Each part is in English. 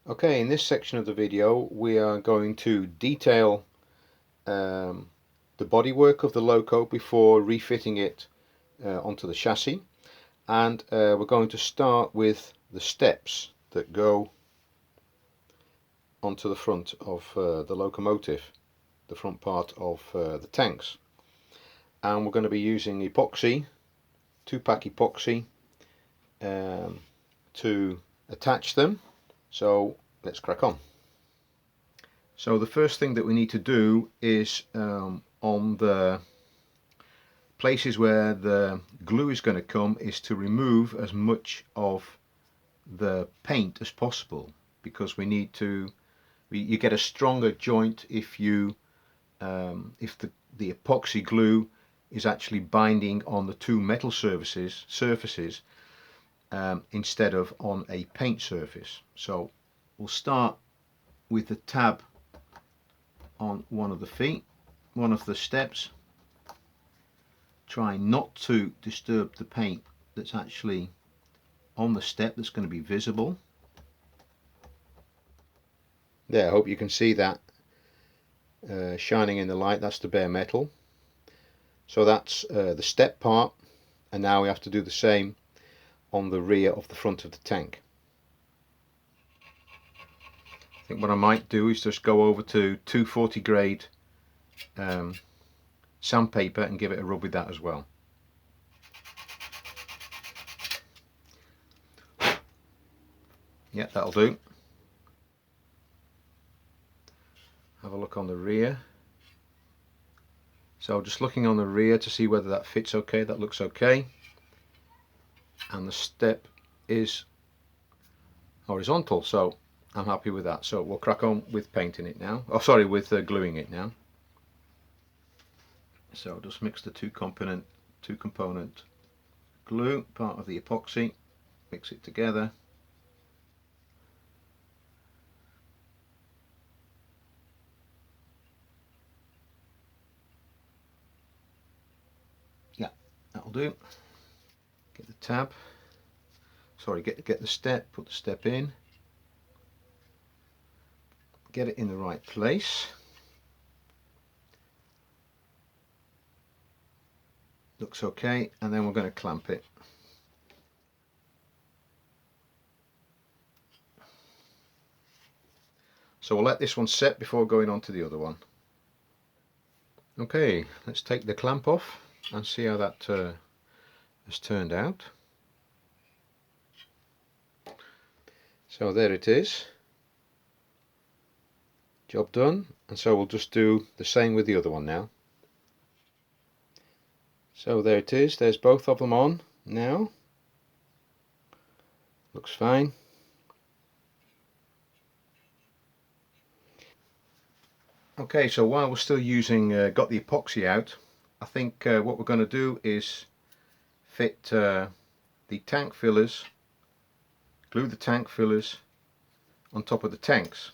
Okay, in this section of the video we are going to detail the bodywork of the Loco before refitting it onto the chassis, and we're going to start with the steps that go onto the front of the locomotive, the front part of the tanks. And we're going to be using epoxy, 2-pack epoxy, to attach them. So let's crack on. So the first thing that we need to do is on the places where the glue is going to come is to remove as much of the paint as possible, because we need to you get a stronger joint if you if the epoxy glue is actually binding on the two metal surfaces instead of on a paint surface. So we'll start with the tab on one of the feet, one of the steps. Try not to disturb the paint that's actually on the step that's going to be visible. There, I hope you can see that shining in the light. That's the bare metal. So that's the step part, and now we have to do the same on the rear of the front of the tank. I think what I might do is just go over to 240 grade sandpaper and give it a rub with that as well. Yeah, that'll do. Have a look on the rear. So just looking on the rear to see whether that fits okay. That looks okay. And the step is horizontal, so I'm happy with that. So we'll crack on with painting it now. Oh, sorry, with gluing it now. So just mix the two component glue, part of the epoxy, mix it together. Yeah, that'll do. Get the tab. Sorry, get the step. Put the step in. Get it in the right place. Looks okay, and then we're going to clamp it. So we'll let this one set before going on to the other one. Okay, let's take the clamp off and see how that has turned out. So there it is, job done. And so we'll just do the same with the other one now. So there it is, there's both of them on now. Looks fine. Okay, so while we're still using, got the epoxy out, I think what we're going to do is fit the tank fillers, glue the tank fillers on top of the tanks.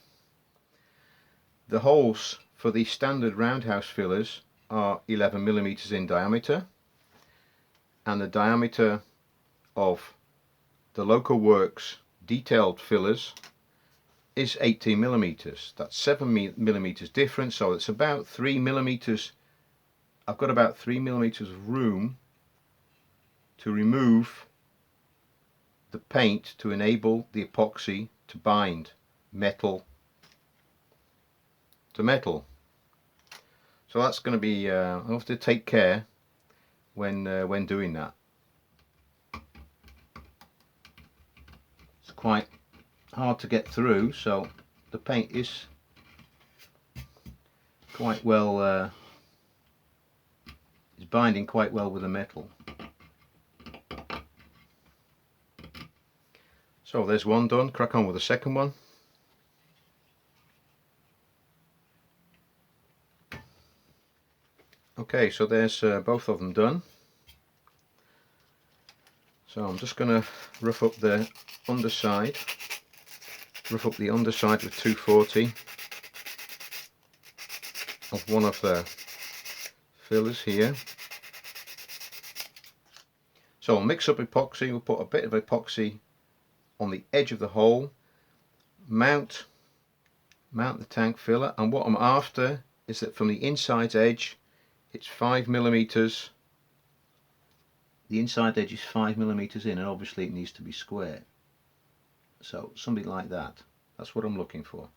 The holes for the standard roundhouse fillers are 11mm in diameter, and the diameter of the Locoworks detailed fillers is 18mm. That's 7mm difference, so it's about 3mm. I've got about 3mm of room to remove the paint to enable the epoxy to bind metal to metal. So that's going to be I'll have to take care when doing that. It's quite hard to get through, so the paint is quite well is binding quite well with the metal. So there's one done. Crack on with the second one. Okay, so there's both of them done. So I'm just going to rough up the underside. Rough up the underside with 240 of one of the fillers here. So I'll mix up epoxy. We'll put a bit of epoxy on the edge of the hole, mount the tank filler, and what I'm after is that from the inside edge it's 5mm. The inside edge is 5mm in, and obviously it needs to be square, so something like that. That's what I'm looking for.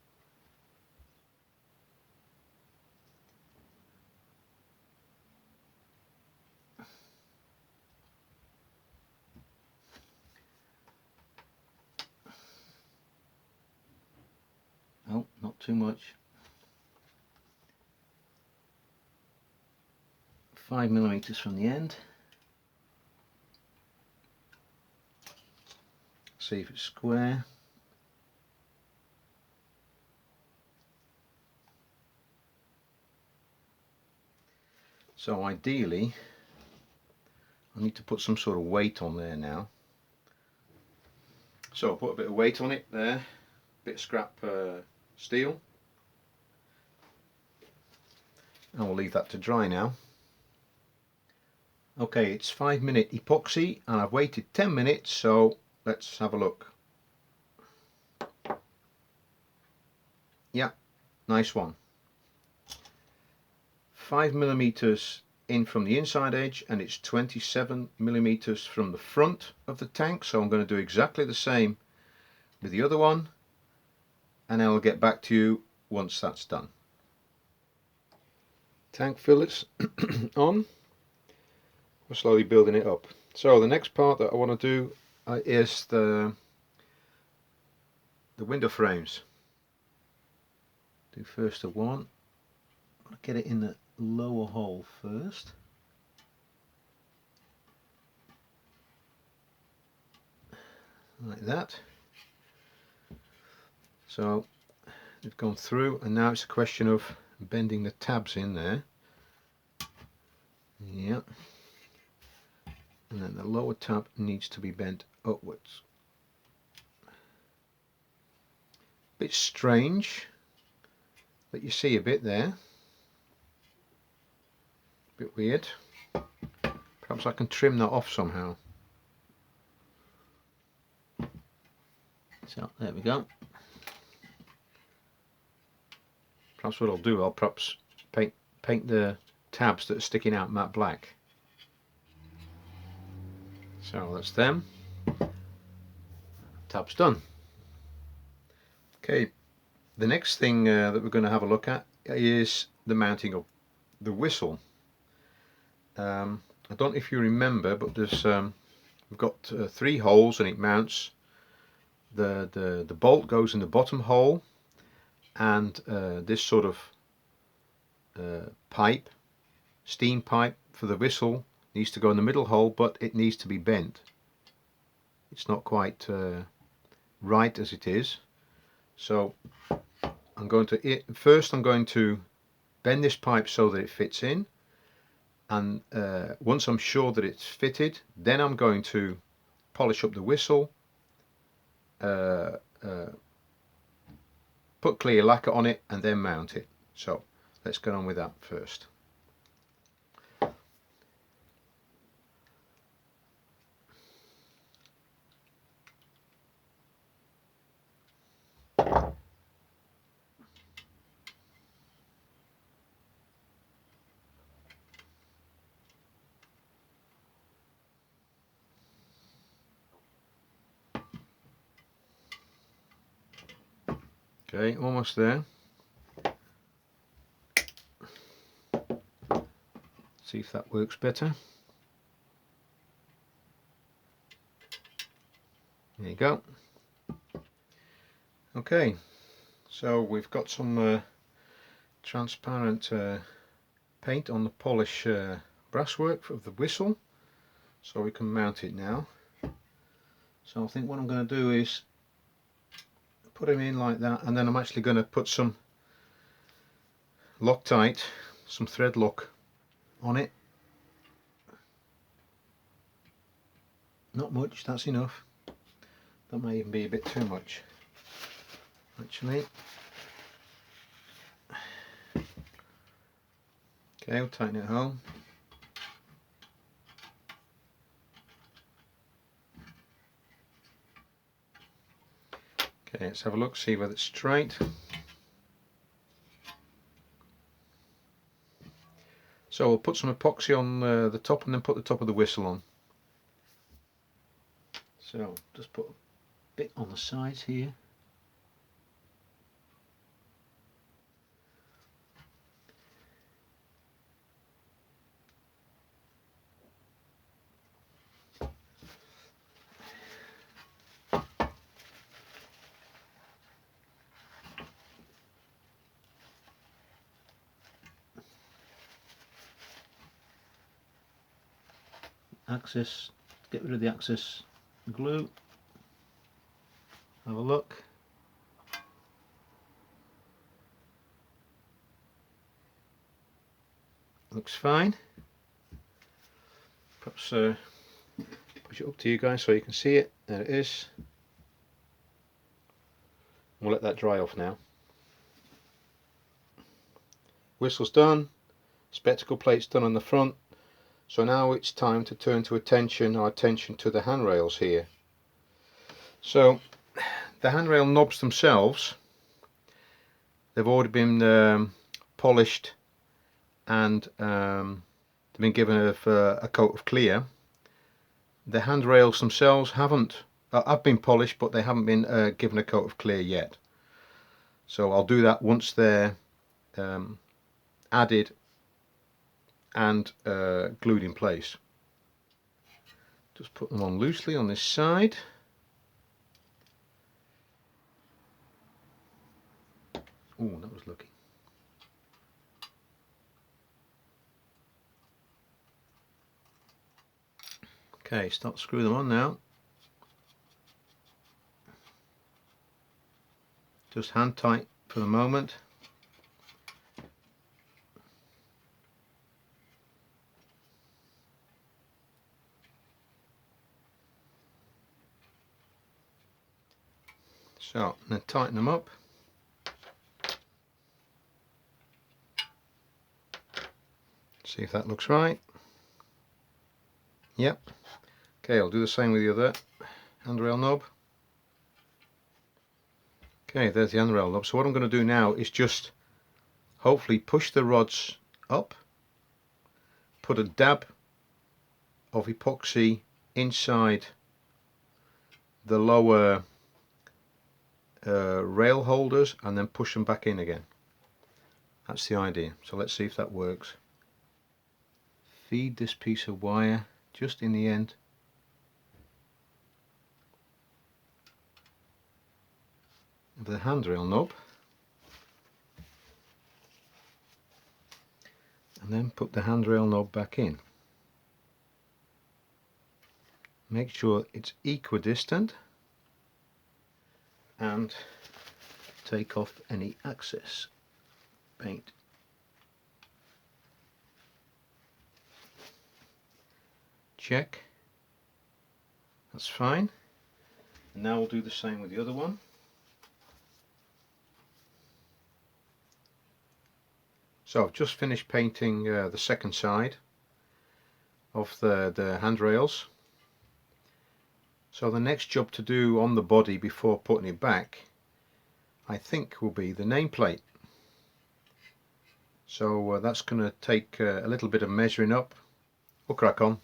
Oh, not too much. 5mm from the end. See if it's square. So ideally I need to put some sort of weight on there now. So I'll put a bit of weight on it there, a bit of scrap steel, and we'll leave that to dry now. Okay, it's 5-minute epoxy and I've waited 10 minutes, so let's have a look. Yeah, nice one. 5mm in from the inside edge, and it's 27mm from the front of the tank, so I'm going to do exactly the same with the other one, and I'll get back to you once that's done. Tank fillets on. We're slowly building it up. So the next part that I want to do is the window frames. Do first the one. I'll get it in the lower hole first. Like that. So they've gone through, and now it's a question of bending the tabs in there. Yeah. And then the lower tab needs to be bent upwards. Bit strange that you see a bit there. Bit weird. Perhaps I can trim that off somehow. So there we go. Perhaps what I'll do, I'll perhaps paint the tabs that are sticking out matte black. So that's them. Tabs done. Okay, the next thing that we're going to have a look at is the mounting of the whistle. I don't know if you remember, but there's we've got 3 holes, and it mounts. The bolt goes in the bottom hole, and this sort of pipe, steam pipe for the whistle, needs to go in the middle hole, but it needs to be bent. It's not quite right as it is, so I'm going to first bend this pipe so that it fits in, and once I'm sure that it's fitted, then I'm going to polish up the whistle, put clear lacquer on it, and then mount it. So let's get on with that first. Okay, almost there. See if that works better. There you go. Okay, so we've got some transparent paint on the polish brasswork of the whistle, so we can mount it now. So I think what I'm going to do is put them in like that, and then I'm actually going to put some Loctite, some thread lock on it. Not much, that's enough. That may even be a bit too much, actually. Okay, I'll tighten it home. Okay, let's have a look, see whether it's straight. So we'll put some epoxy on the top and then put the top of the whistle on. So just put a bit on the sides here. Access, get rid of the access glue. Have a look. Looks fine. Perhaps push it up to you guys so you can see it. There it is. We'll let that dry off now. Whistle's done. Spectacle plate's done on the front. So now it's time to turn our attention to the handrails here. So the handrail knobs themselves, they've already been polished and they've been given a coat of clear. The handrails themselves have been polished, but they haven't been given a coat of clear yet. So I'll do that once they're added and glued in place. Just put them on loosely on this side. Oh, that was lucky. Okay, start screw them on now. Just hand tight for the moment. So, then tighten them up. See if that looks right. Yep. Okay, I'll do the same with the other handrail knob. Okay, there's the handrail knob. So what I'm going to do now is just hopefully push the rods up, put a dab of epoxy inside the lower rail holders and then push them back in again. That's the idea. So let's see if that works. Feed this piece of wire just in the end of the handrail knob and then put the handrail knob back in. Make sure it's equidistant and take off any excess paint. Check. That's fine. And now we'll do the same with the other one. So I've just finished painting the second side of the handrails. So the next job to do on the body before putting it back, I think, will be the nameplate. So that's going to take a little bit of measuring up. We'll crack on.